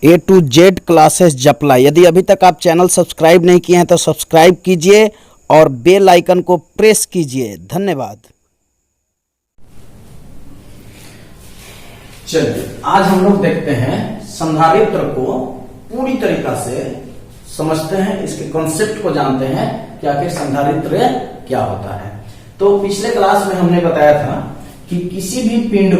A to Z classes जपला। यदि अभी तक आप चैनल सब्सक्राइब नहीं किए हैं तो सब्सक्राइब कीजिए और बेल आइकन को प्रेस कीजिए। धन्यवाद। चलिए आज हम लोग देखते हैं संधारित्र को पूरी तरीका से समझते हैं, इसके कॉन्सेप्ट को जानते हैं कि आखिर संधारित्र क्या होता है। तो पिछले क्लास में हमने बताया था कि किसी भी पिंड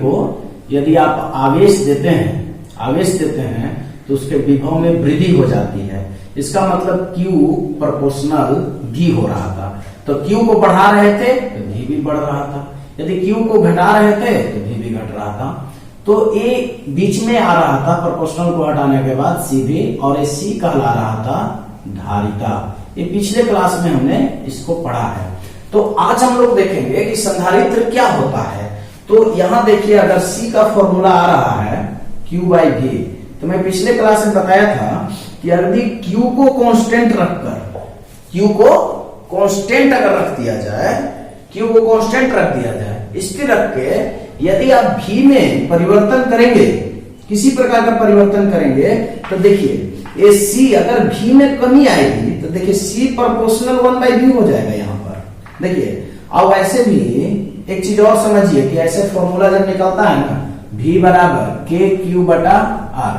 को यदि आप आवेश देते हैं तो उसके विभव में वृद्धि हो जाती है। इसका मतलब Q प्रोपोर्शनल V हो रहा था, तो Q को बढ़ा रहे थे तो V भी बढ़ रहा था, यदि Q को घटा रहे थे तो V भी घट रहा था। तो A बीच में आ रहा था प्रोपोर्शनल को हटाने के बाद C भी, और ये C कहला रहा था धारिता। ये पिछले क्लास में हमने इसको पढ़ा है। तो आज हम लोग देखेंगे कि संधारित्र क्या होता है। तो यहां देखिए, अगर C का फॉर्मूला आ रहा है Q/V, तो मैं पिछले क्लास में बताया था कि यदि Q को कांस्टेंट अगर रख दिया जाए, स्थिर रख के यदि आप V में परिवर्तन करेंगे, किसी प्रकार का परिवर्तन करेंगे, तो देखिए ये C अगर V में कमी आएगी तो देखिए C प्रोपोर्शनल 1/V हो जाएगा यहाँ पर। देखिए अब ऐसे भी एक चीज और समझिए कि ऐसे फॉर्मूला जब निकलता है ना, V बराबर KQ/R,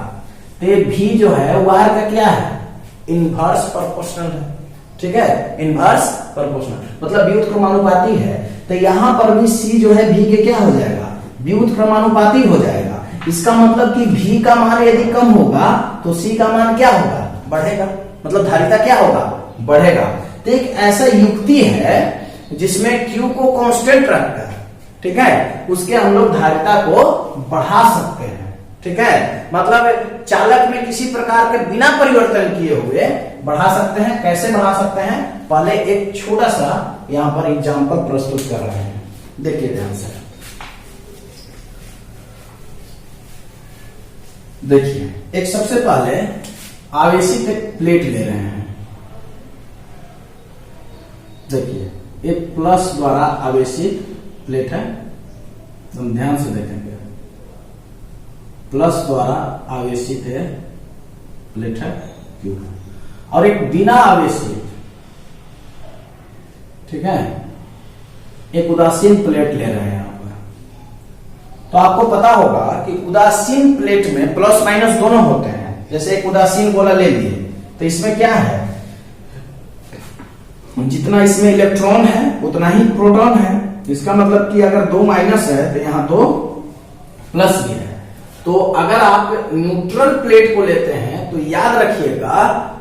तो ये V जो है वो R का क्या है, इनवर्स प्रोपोर्शनल है। ठीक है, इनवर्स प्रोपोर्शनल मतलब व्युत्क्रमानुपाती है। तो यहां पर भी C जो है V के क्या हो जाएगा, व्युत्क्रमानुपाती हो जाएगा। इसका मतलब कि V का मान यदि कम होगा तो C का मान क्या होगा, बढ़ेगा। मतलब धारिता क्या होगा, बढ़ेगा। तो एक ऐसा युक्ति है जिसमें Q को कांस्टेंट रखकर, ठीक है, उसके हम लोग धारिता को बढ़ा सकते हैं। ठीक है, मतलब चालक में किसी प्रकार के बिना परिवर्तन किए हुए बढ़ा सकते हैं। कैसे बढ़ा सकते हैं, पहले एक छोटा सा यहां पर एग्जांपल प्रस्तुत कर रहे हैं, देखिए ध्यान से। देखिए एक सबसे पहले आवेशित एक प्लेट ले रहे हैं। देखिए ये प्लस द्वारा आवेशित प्लेट है, हम ध्यान से देखेंगे। प्लस द्वारा आवेशित है प्लेट है Q, और एक बिना आवेशित, ठीक है, एक उदासीन प्लेट ले रहे हैं यहां पर। तो आपको पता होगा कि उदासीन प्लेट में प्लस माइनस दोनों होते हैं। जैसे एक उदासीन गोला ले लिए तो इसमें क्या है, जितना इसमें इलेक्ट्रॉन है उतना ही प्रोटॉन है। इसका मतलब कि अगर 2 माइनस है तो यहाँ 2 प्लस भी है। तो अगर आप न्यूट्रल प्लेट को लेते हैं तो याद रखिएगा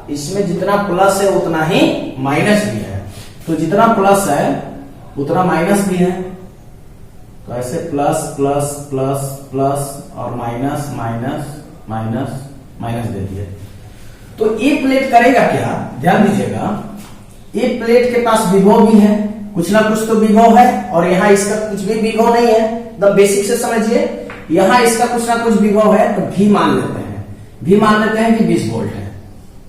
इसमें जितना प्लस है उतना ही माइनस भी है। तो जितना प्लस है उतना माइनस भी है। तो ऐसे प्लस प्लस प्लस प्लस और माइनस माइनस माइनस माइनस दे दिए। तो ये प्लेट करेगा क्या, ध्यान दीजिएगा। ये प्लेट के पास विभव भी है, कुछ ना कुछ तो विभव है, और यहाँ इसका कुछ भी विभव नहीं है। द बेसिक से समझिए, यहाँ इसका कुछ ना कुछ विभव है तो V मान लेते हैं कि 20 वोल्ट है।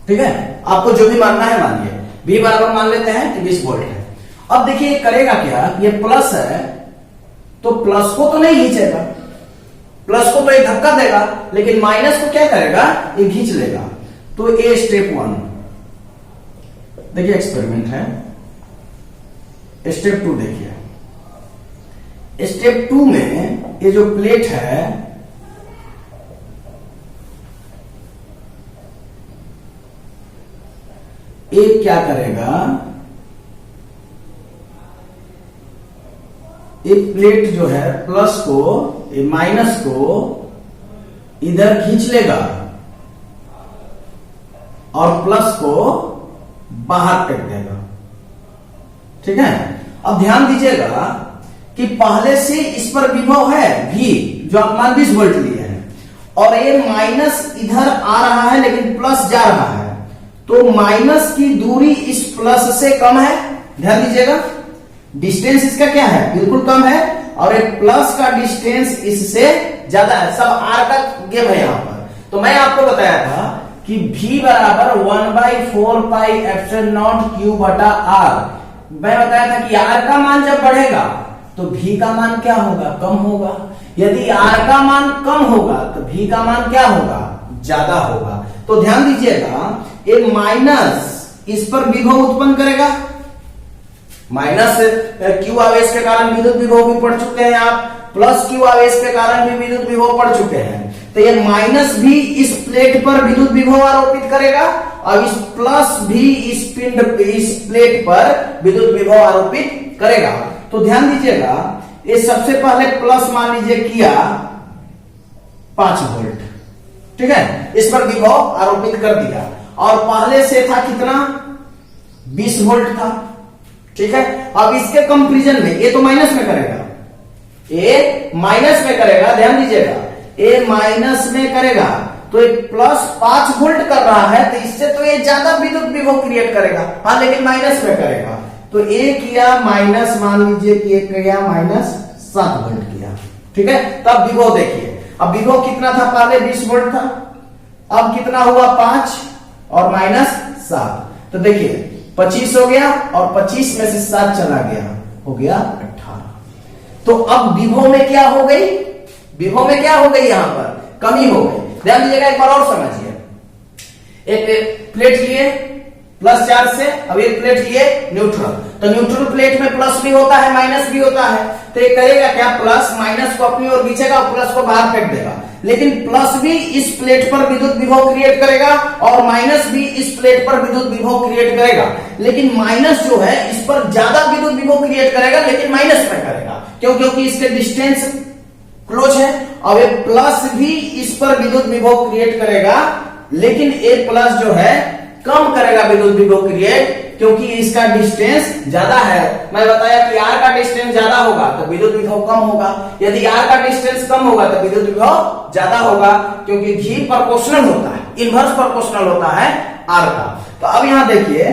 ठीक है, आपको जो भी मानना है मानिए। V बराबर मान लेते हैं कि 20 वोल्ट है। अब देखिए करेगा क्या, ये प्लस है तो प्लस को तो नहीं खींचेगा, प्लस को तो ये धक्का देगा, लेकिन माइनस को क्या करेगा, ये खींच लेगा। तो ये स्टेप 1। देखिए एक्सपेरिमेंट है। स्टेप 2 देखिए। स्टेप 2 में ये जो प्लेट है ये क्या करेगा, एक प्लेट जो है प्लस को, ये माइनस को इधर खींच लेगा और प्लस को बाहर फेंक देगा। ठीक है, अब ध्यान दीजिएगा कि पहले से इस पर विभव है V, जो आप मान 20 वोल्ट लिए हैं, और ये माइनस इधर आ रहा है लेकिन प्लस जा रहा है। तो माइनस की दूरी इस प्लस से कम है, ध्यान दीजिएगा। डिस्टेंस इसका क्या है, बिल्कुल कम है, और एक प्लस का डिस्टेंस इससे ज्यादा है। सब R का गेम है यहां पर। तो मैं आपको बताया था कि V बराबर 1/4 पाई एप्सिलॉन नॉट Q/R। मैं बताया था कि R का मान जब बढ़ेगा तो V का मान क्या होगा, कम होगा। यदि R का मान कम होगा तो V का मान क्या होगा, ज्यादा होगा। तो ध्यान दीजिएगा, ये माइनस इस पर विभव उत्पन्न करेगा, माइनस Q आवेश के कारण विद्युत विभव भी पढ़ चुके हैं आप, प्लस Q आवेश के कारण भी विद्युत विभव पढ़ चुके हैं। तो ये माइनस भी इस प्लेट पर विद्युत विभव आरोपित करेगा और इस प्लस भी इस प्लेट पर विद्युत विभव आरोपित करेगा। तो ध्यान दीजिएगा, ये सबसे पहले प्लस मान लीजिए किया 5 वोल्ट, ठीक है, इस पर विभव आरोपित कर दिया और पहले से था कितना, 20 वोल्ट था, ठीक है। अब इसके कंपैरिजन में ये तो माइनस में करेगा, ये माइनस में करेगा, ध्यान दीजिएगा, ये माइनस में करेगा तो एक प्लस 5 वोल्ट कर रहा है, तो इससे तो ये ज्यादा विद्युत विभव क्रिएट करेगा, हाँ, लेकिन माइनस में करेगा। तो ये किया माइनस, मान लीजिए कि एक किया माइनस 7 वोल्ट किया, ठीक है। तब विभव देखिए, अब विभव कितना था, पहले 20 वोल्ट था, अब कितना हुआ 5 और माइनस 7, तो देखिए 25 हो गया और 25 में से 7 चला गया, हो गया 18। तो अब विभव में क्या हो गई, विभव में क्या हो गई, यहां पर कमी हो गई। ध्यान दीजिएगा, एक बार और समझिए, एक प्लेट लिए प्लस चार्ज से, अब एक प्लेट लिए न्यूट्रल, तो न्यूट्रल प्लेट में प्लस भी होता है माइनस भी होता है, तो ये करेगा क्या, प्लस माइनस को अपनी ओर खींचेगा और प्लस को बाहर फेंक देगा, लेकिन प्लस भी इस प्लेट पर विद्युत विभव क्रिएट करेगा और माइनस भी इस प्लेट पर विद्युत विभव क्रिएट करेगा, लेकिन माइनस जो है इस पर ज्यादा विद्युत विभव क्रिएट करेगा, लेकिन माइनस में करेगा, क्यों, क्योंकि इसके डिस्टेंस क्लोज है। अब ये प्लस भी इस पर विद्युत विभव क्रिएट करेगा, लेकिन ए प्लस जो है कम करेगा विद्युत विभव क्रिएट, क्योंकि इसका डिस्टेंस ज्यादा है। मैं बताया कि R का डिस्टेंस ज्यादा होगा तो विद्युत विभव कम होगा, यदि R का डिस्टेंस कम होगा तो विद्युत विभव ज्यादा होगा, क्योंकि V प्रोपोर्शनल होता है, इनवर्स प्रोपोर्शनल होता है R का। तो अब यहां देखिए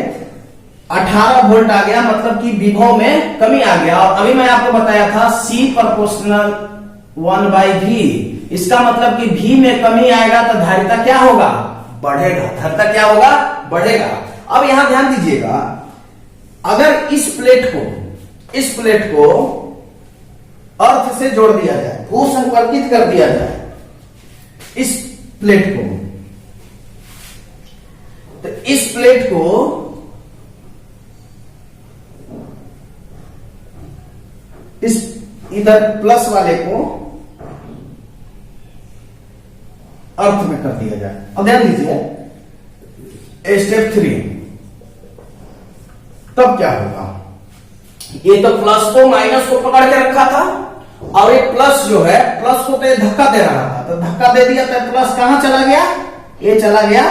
18 वोल्ट आ गया, मतलब कि विभव में कमी आ गया। और अभी मैं आपको बताया था C प्रोपोर्शनल 1/V, इसका मतलब कि V में कमी आएगा तो धारिता क्या होगा, बढ़ेगा, धारिता क्या होगा, बढ़ेगा। अब यहां ध्यान दीजिएगा, अगर इस प्लेट को अर्थ से जोड़ दिया जाए, भूसंपर्कित कर दिया जाए इस प्लेट को, तो इस प्लेट को इस इधर प्लस वाले को अर्थ में कर दिया जाए। अब ध्यान दीजिए, स्टेप 3, तब क्या होगा, ये तो प्लस को माइनस को पकड़ के रखा था और ये प्लस जो है, प्लस को तो धक्का दे रहा था, तो धक्का दे दिया तो प्लस कहां चला गया, ये चला गया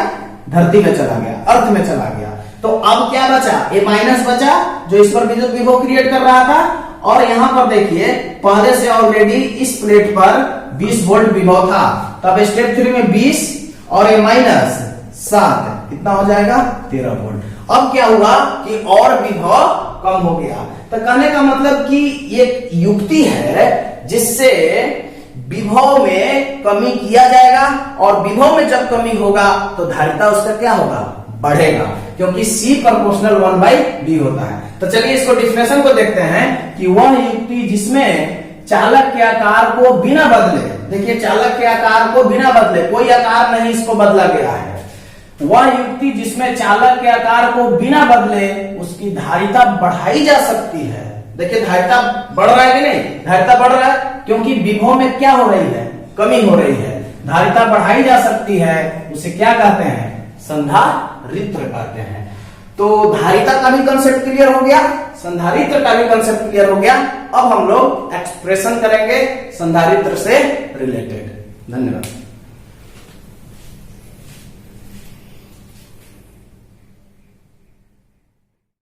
धरती में चला गया, अर्थ में चला गया। तो अब क्या बचा, ये माइनस बचा जो इस पर विद्युत विभव क्रिएट कर रहा था, और यहां पर देखिए पहले से ऑलरेडी इस प्लेट पर 20 वोल्ट विभव था, तब स्टेप 3 में 20 और ये माइनस 7, कितना हो जाएगा 13 वोल्ट। अब क्या हुआ कि और विभव कम हो गया। तो कहने का मतलब कि ये युक्ति है जिससे विभव में कमी किया जाएगा, और विभव में जब कमी होगा तो धारिता उसका क्या होगा, बढ़ेगा, क्योंकि C प्रोपोर्शनल 1/V होता है। तो चलिए इसको डिफिनेशन को देखते हैं कि वह युक्ति जिसमें चालक के आकार को बिना बदले, देखिए चालक के आकार को बिना बदले, कोई आकार नहीं इसको बदला गया है, वह युक्ति जिसमें चालक के आकार को बिना बदले उसकी धारिता बढ़ाई जा सकती है। देखिए धारिता बढ़ रहा है कि नहीं, धारिता बढ़ रहा है, क्योंकि विभव में क्या हो रही है, कमी हो रही है, धारिता बढ़ाई जा सकती है, उसे क्या कहते हैं, संधारित्र कहते हैं। तो धारिता का भी कंसेप्ट क्लियर हो गया, संधारित्र का भी कंसेप्ट क्लियर हो गया। अब हम लोग एक्सप्रेशन करेंगे संधारित्र से रिलेटेड। धन्यवाद।